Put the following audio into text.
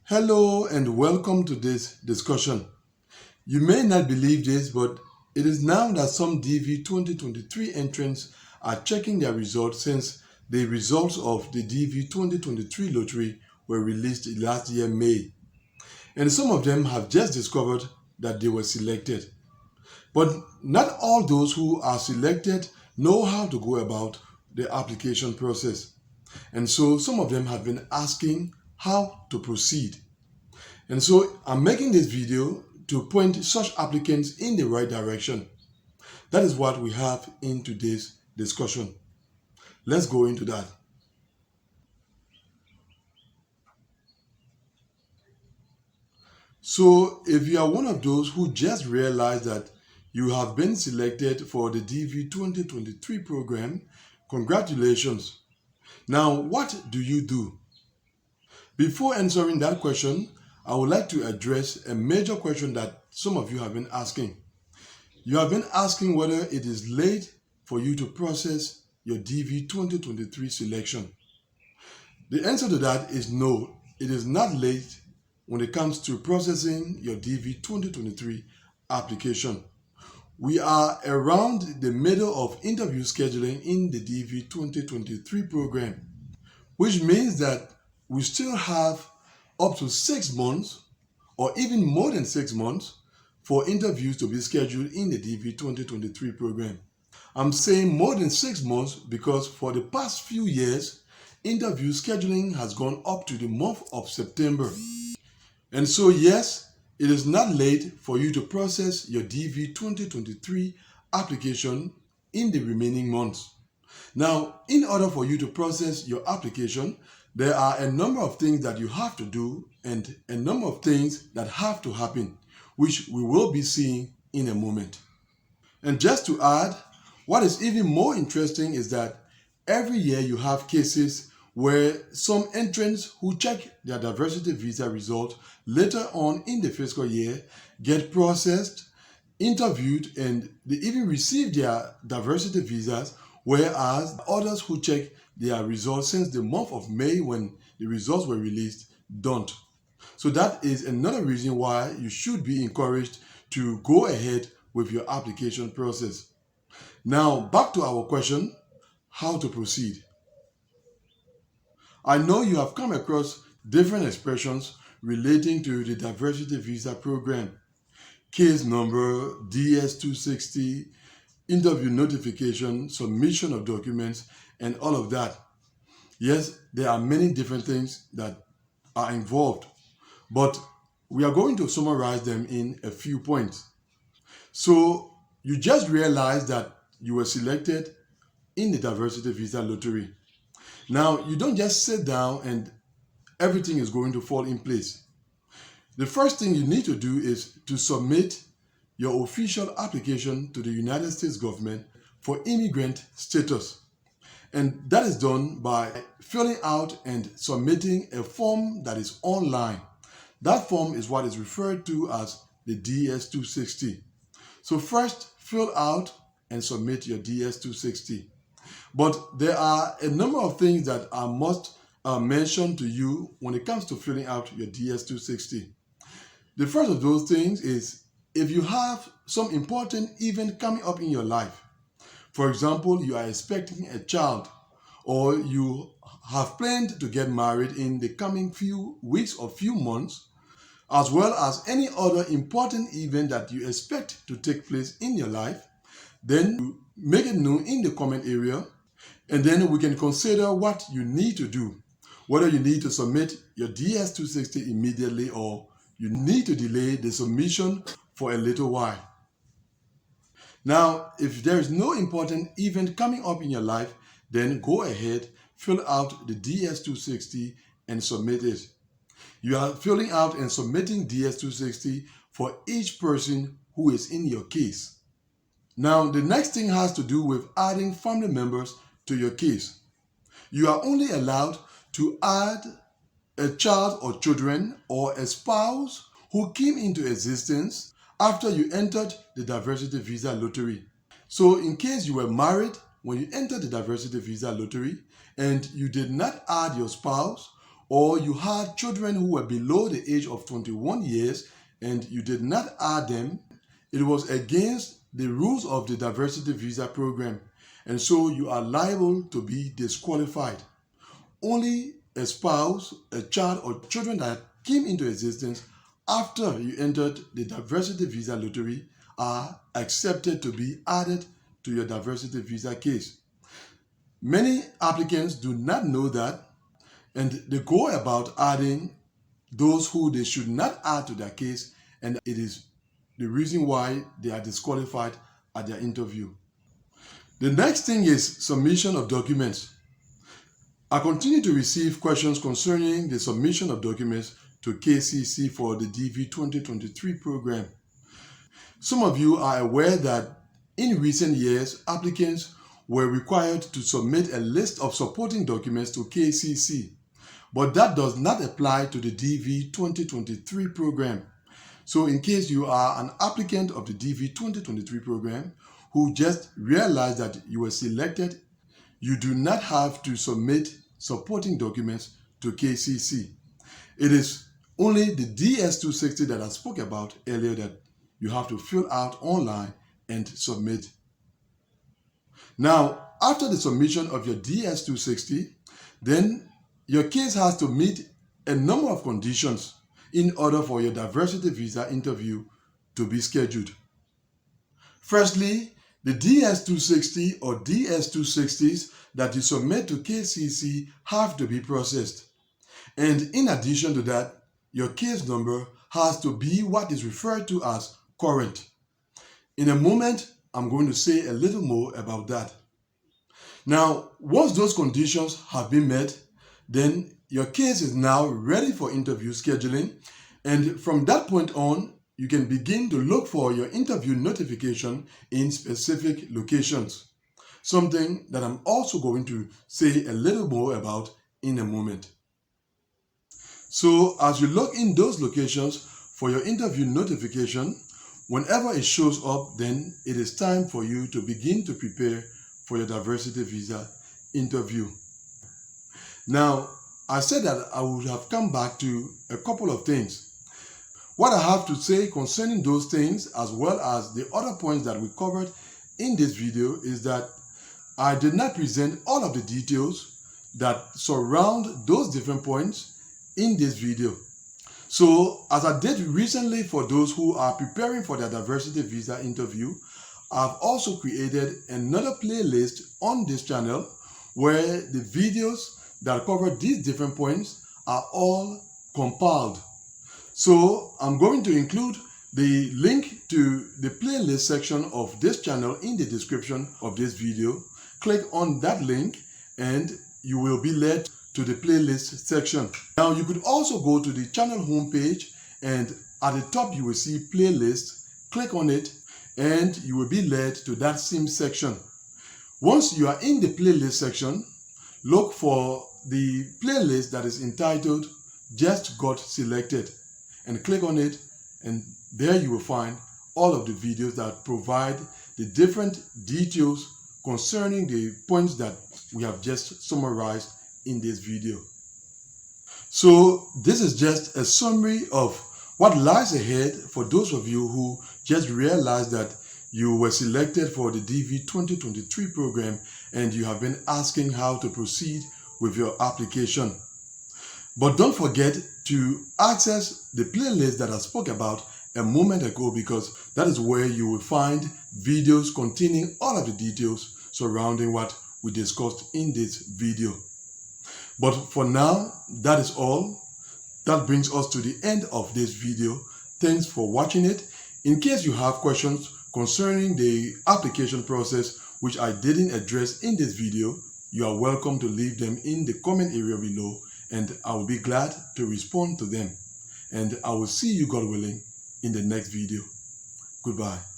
Hello and welcome to this discussion. You may not believe this, but it is now that some DV 2023 entrants are checking their results since the results of the DV 2023 lottery were released last year, May. And some of them have just discovered that they were selected. But not all those who are selected know how to go about the application process. And so some of them have been asking how to proceed. And so I'm making this video to point such applicants in the right direction. That is what we have in today's discussion. Let's go into that. So if you are one of those who just realized that you have been selected for the DV 2023 program, congratulations. Now, what do you do? Before answering that question, I would like to address a major question that some of you have been asking. You have been asking whether it is late for you to process your DV 2023 selection. The answer to that is no, it is not late when it comes to processing your DV 2023 application. We are around the middle of interview scheduling in the DV 2023 program, which means that we still have up to 6 months or even more than 6 months for interviews to be scheduled in the DV 2023 program. I'm saying more than 6 months because for the past few years, interview scheduling has gone up to the month of September. And so yes, it is not late for you to process your DV 2023 application in the remaining months. Now, in order for you to process your application, there are a number of things that you have to do and a number of things that have to happen, which we will be seeing in a moment. And just to add, what is even more interesting is that every year you have cases where some entrants who check their diversity visa result later on in the fiscal year get processed, interviewed, and they even receive their diversity visas, whereas others who check their results since the month of May when the results were released don't. So that is another reason why you should be encouraged to go ahead with your application process. Now, back to our question, how to proceed. I know you have come across different expressions relating to the diversity visa program. Case number, DS-260, interview notification, submission of documents, and all of that. Yes, there are many different things that are involved, but we are going to summarize them in a few points. So you just realized that you were selected in the diversity visa lottery. Now, you don't just sit down and everything is going to fall in place. The first thing you need to do is to submit your official application to the United States government for immigrant status. And that is done by filling out and submitting a form that is online. That form is what is referred to as the DS-260. So first, fill out and submit your DS-260. But there are a number of things that I must mention to you when it comes to filling out your DS-260. The first of those things is if you have some important event coming up in your life. For example, you are expecting a child or you have planned to get married in the coming few weeks or few months, as well as any other important event that you expect to take place in your life, then you make it known in the comment area, and then we can consider what you need to do, whether you need to submit your DS-260 immediately or you need to delay the submission for a little while. Now, if there is no important event coming up in your life, then go ahead, fill out the DS-260 and submit it. You are filling out and submitting DS-260 for each person who is in your case. Now, the next thing has to do with adding family members to your case. You are only allowed to add a child or children or a spouse who came into existence after you entered the diversity visa lottery. So in case you were married when you entered the diversity visa lottery and you did not add your spouse, or you had children who were below the age of 21 years and you did not add them, it was against the rules of the diversity visa program, and so you are liable to be disqualified. Only a spouse, a child, or children that came into existence after you entered the diversity visa lottery are accepted to be added to your diversity visa case. Many applicants do not know that, and they go about adding those who they should not add to their case, and it is the reason why they are disqualified at their interview. The next thing is submission of documents. I continue to receive questions concerning the submission of documents to KCC for the DV 2023 program. Some of you are aware that in recent years, applicants were required to submit a list of supporting documents to KCC, but that does not apply to the DV 2023 program. So in case you are an applicant of the DV 2023 program who just realized that you were selected, you do not have to submit supporting documents to KCC. It is only the DS-260 that I spoke about earlier that you have to fill out online and submit. Now, after the submission of your DS-260, then your case has to meet a number of conditions in order for your diversity visa interview to be scheduled. Firstly, the DS-260 or DS-260s that you submit to KCC have to be processed. And in addition to that, your case number has to be what is referred to as current. In a moment, I'm going to say a little more about that. Now, once those conditions have been met, then your case is now ready for interview scheduling. And from that point on, you can begin to look for your interview notification in specific locations. Something that I'm also going to say a little more about in a moment. So as you look in those locations for your interview notification, whenever it shows up, then it is time for you to begin to prepare for your diversity visa interview. Now, I said that I would have come back to a couple of things. What I have to say concerning those things, as well as the other points that we covered in this video, is that I did not present all of the details that surround those different points in this video. So, as I did recently for those who are preparing for their diversity visa interview, I've also created another playlist on this channel where the videos that cover these different points are all compiled. So I'm going to include the link to the playlist section of this channel in the description of this video. Click on that link and you will be led to the playlist section. Now you could also go to the channel homepage, and at the top you will see playlist. Click on it and you will be led to that same section. Once you are in the playlist section, look for the playlist that is entitled Just Got Selected and click on it, and there you will find all of the videos that provide the different details concerning the points that we have just summarized in this video. So this is just a summary of what lies ahead for those of you who just realized that you were selected for the DV 2023 program and you have been asking how to proceed with your application. But don't forget to access the playlist that I spoke about a moment ago, because that is where you will find videos containing all of the details surrounding what we discussed in this video. But for now, that is all. That brings us to the end of this video. Thanks for watching it. In case you have questions concerning the application process which I didn't address in this video, you are welcome to leave them in the comment area below, and I will be glad to respond to them. And I will see you, God willing, in the next video. Goodbye.